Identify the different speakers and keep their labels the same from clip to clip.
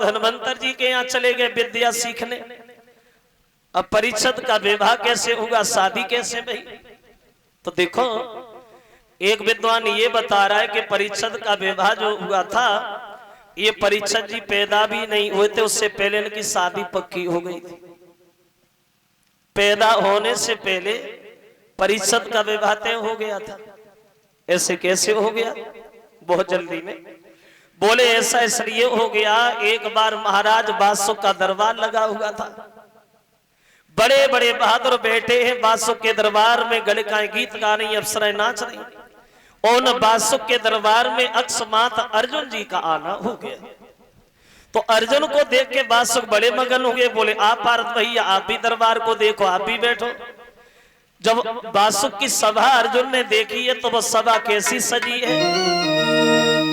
Speaker 1: धनवंतर जी के यहाँ चले गए विद्या सीखने। अब परीक्षित का विवाह कैसे होगा, शादी कैसे भाई? तो देखो एक विद्वान ये बता रहा है कि परीक्षित का विवाह जो हुआ था, ये परीक्षित जी पैदा भी नहीं हुए थे, उससे पहले इनकी शादी पक्की हो गई थी। पैदा होने से पहले परीक्षित का विवाह तय हो गया था। ऐसे कैसे हो गया? बहुत जल्दी में बोले ऐसा इसलिए हो गया, एक बार महाराज बासुक का दरबार लगा हुआ था। बड़े बड़े बहादुर बैठे हैं बासुक के दरबार में, गलिकाएं गीत गा रही, अप्सराएं नाच रही। उन बासुक के दरबार में अकस्मात अर्जुन जी का आना हो गया। तो अर्जुन को देख के बासुक बड़े मगन हो गए। बोले आप पार्थ भैया आप भी दरबार को देखो, आप भी बैठो। जब बासुक की सभा अर्जुन ने देखी है तो वह सभा कैसी सजी है,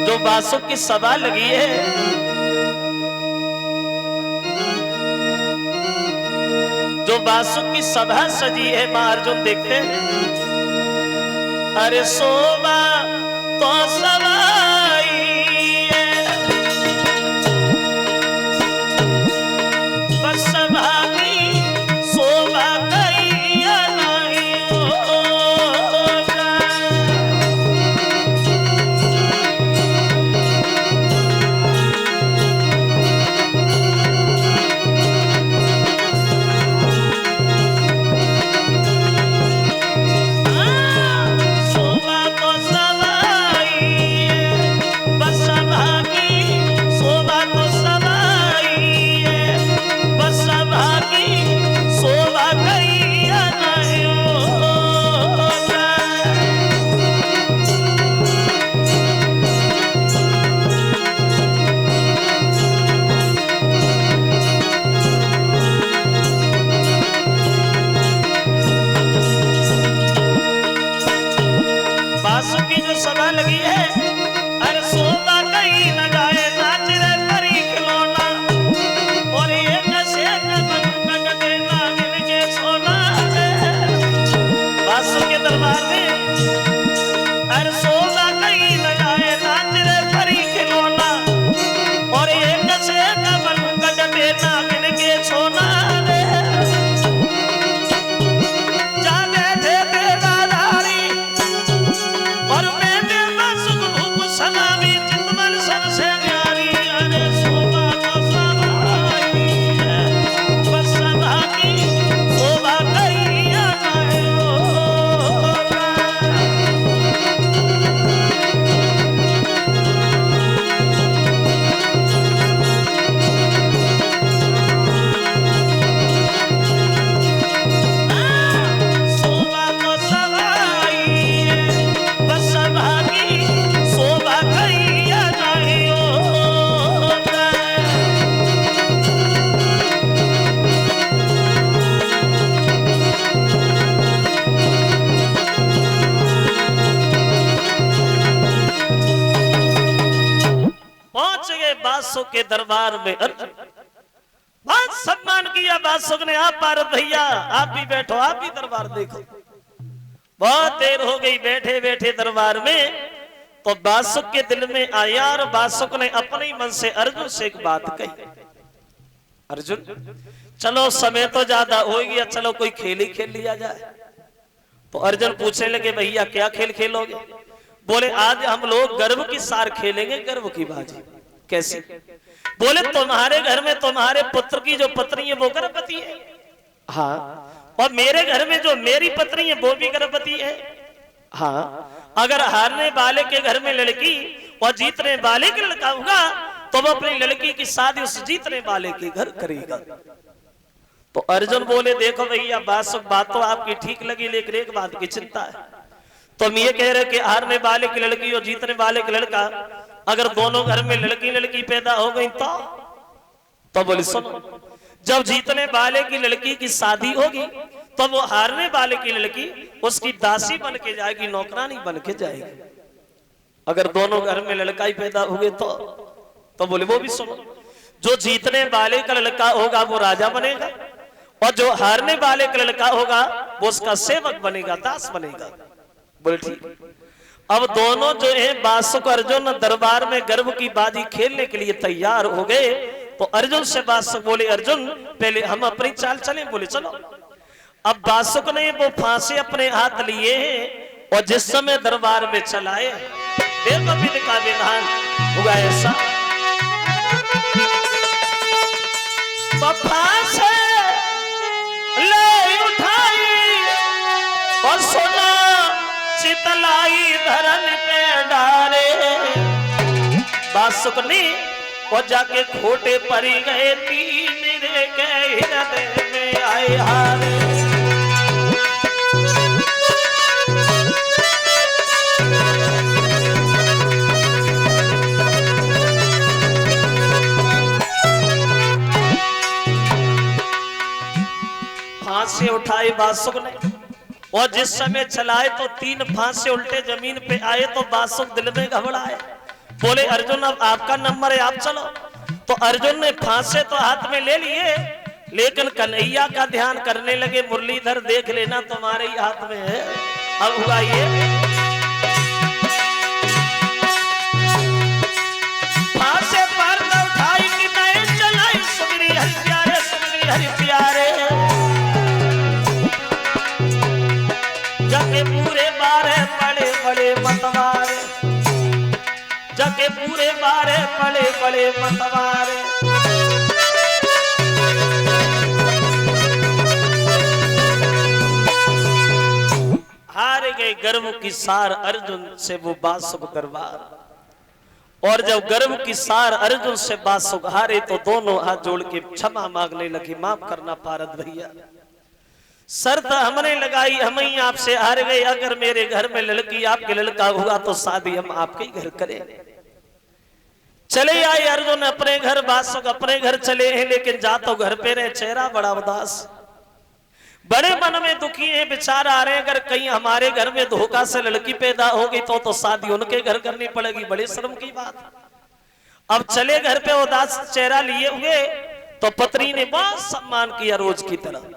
Speaker 1: जो बासुक की सभा लगी है, जो बासुक की सभा सजी है, मां अर्जुन देखते हैं, अरे सोबा तो सवाई बस सभा की शोभा कैया नहीं होगा। शोभा तो सवाई बस सभा की शोभा तो सवाई बस सभा की शोभा कैया नहीं होगा। बासुक की जो सभा लगी है, अरे शोभा कहीं न गाए नाच रे परी खिलौना, और ये नशे का बंधन देना मिल के सोना है। बासुक के दरबार में अरे शोभा कहीं न गाए नाच रे परी खिलौना, और ये नशे का बंधन देना मिल के सोना है। जा बैठे देवदारी और मैंने बासुक धूप सलामी चितवन सबसे न्यारी, अरे शोभा तो सवाई है बस सभा की शोभा कैया नहीं होगा। शोभा तो सवाई बस सभा की शोभा कैया नहीं होगा। पहुंच गए बासुक के दरबार में अर्जुन, बहुत सम्मान किया बासुक ने। आप पार्थ भैया आप भी बैठो, आप भी दरबार देखो। बहुत देर हो गई बैठे बैठे दरबार में, तो बासुक के दिल में आया और बासुक ने अपने ही मन से अर्जुन से एक बात कही, अर्जुन चलो समय तो ज्यादा हो गया, चलो कोई खेल ही खेल लिया जाए। तो अर्जुन पूछने लगे भैया क्या खेल खेलोगे? बोले आज हम लोग गर्व की सार खेलेंगे, गर्व की बाजी। कैसी? बोले तुम्हारे घर में तुम्हारे पुत्र की जो पत्नी है वो गर्भवती है, हाँ, और मेरे घर में जो मेरी पत्नी है वो भी गर्भवती है, हाँ। अगर हारने वाले के घर में लड़की और जीतने वाले का लड़का होगा तो वो अपनी लड़की की शादी उस जीतने वाले के घर करेगा। तो अर्जुन बोले देखो भैया बात तो आपकी ठीक लगी, लेकिन एक बात की चिंता है। तुम ये कह रहे कि हारने वाले की लड़की और जीतने वाले का लड़का, अगर दोनों घर में लड़की लड़की पैदा हो गई तो बोले सुनो, जब जीतने वाले की लड़की की शादी होगी तो वो हारने वाले की लड़की उसकी दासी बन के जाएगी, नौकरानी बन के जाएगी। अगर दोनों घर में लड़का ही पैदा हो गए तो बोले वो भी सुनो, जो जीतने वाले का लड़का होगा वो राजा बनेगा, और जो हारने वाले का लड़का होगा वो उसका सेवक बनेगा, दास बनेगा। बोले ठीक। अब दोनों जो है बासुक अर्जुन दरबार में गर्व की बाजी खेलने के लिए तैयार हो गए। तो अर्जुन से बासुक बोले, अर्जुन पहले हम अपनी चाल चलें। बोले चलो। अब बासुक ने वो फांसी अपने हाथ लिए और जिस समय दरबार में चलाए, देखो विधि का विधान हुआ ऐसा। फांसे ले उठाई और सोना चितलाई धरन पे डारे। बासुक ने और जाके खोटे परी गए, तीन रे के हृदय में आए हारे। फांसी उठाई बासुक ने और जिस समय चलाए तो तीन फांसे उल्टे जमीन पे आए। तो बासुक दिल में घबराए, बोले अर्जुन अब आपका नंबर है, आप चलो। तो अर्जुन ने फांसे तो हाथ में ले लिए, लेकिन कन्हैया का ध्यान करने लगे। मुरलीधर देख लेना तुम्हारे ही हाथ में है। अब हुआ ये, फांसे पर न उठाई कि मैं चलाई, सुमिरी हरि प्यारे, सुमिरी हरि प्यारे। जगे पूरे बारे पड़े बड़े मतवारे, जगे पूरे बारे पड़े बड़े मतवारे। हार गए गर्व की सार अर्जुन से वो बासुक दरबार। और जब गर्व की सार अर्जुन से बासुक हारे तो दोनों हाथ जोड़ के क्षमा मांगने लगी, माफ करना पारद भैया, शर्त हमने लगाई, हम ही आपसे हार गए। अगर मेरे घर में लड़की आपके लड़का हुआ तो शादी हम आपके ही घर करें। चले आए अर्जुन अपने घर, बासुक अपने घर चले हैं, लेकिन जा तो घर पे रहे, चेहरा बड़ा उदास, बड़े मन में दुखी है। विचार आ रहे हैं अगर कहीं हमारे घर में धोखा से लड़की पैदा हो गई तो शादी उनके घर करनी पड़ेगी, बड़े शर्म की बात। अब चले घर पे उदास चेहरा लिए हुए, तो पत्नी ने बहुत सम्मान किया रोज की तरह।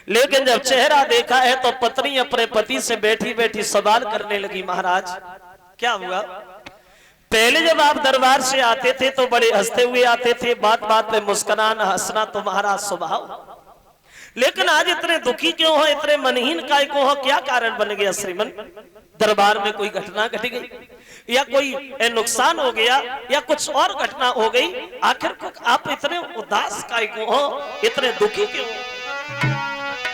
Speaker 1: लेकिन जब चेहरा देखा है तो पत्नी अपने पति से बैठी बैठी सवाल करने लगी, महाराज क्या हुआ? पहले जब आप दरबार से आते थे तो बड़े हंसते हुए आते थे, बात बात में मुस्कुराना हंसना तुम्हारा स्वभाव, लेकिन आज इतने दुखी क्यों हो, इतने मनहीन काय को हो, क्या कारण बन गया श्रीमन? दरबार में कोई घटना घट गई या कोई नुकसान हो गया या कुछ और घटना हो गई? आखिर को आप इतने उदास काय को हो, इतने दुखी क्यों हो?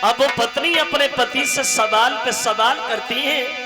Speaker 1: अब वो पत्नी अपने पति से सवाल पे सवाल करती है।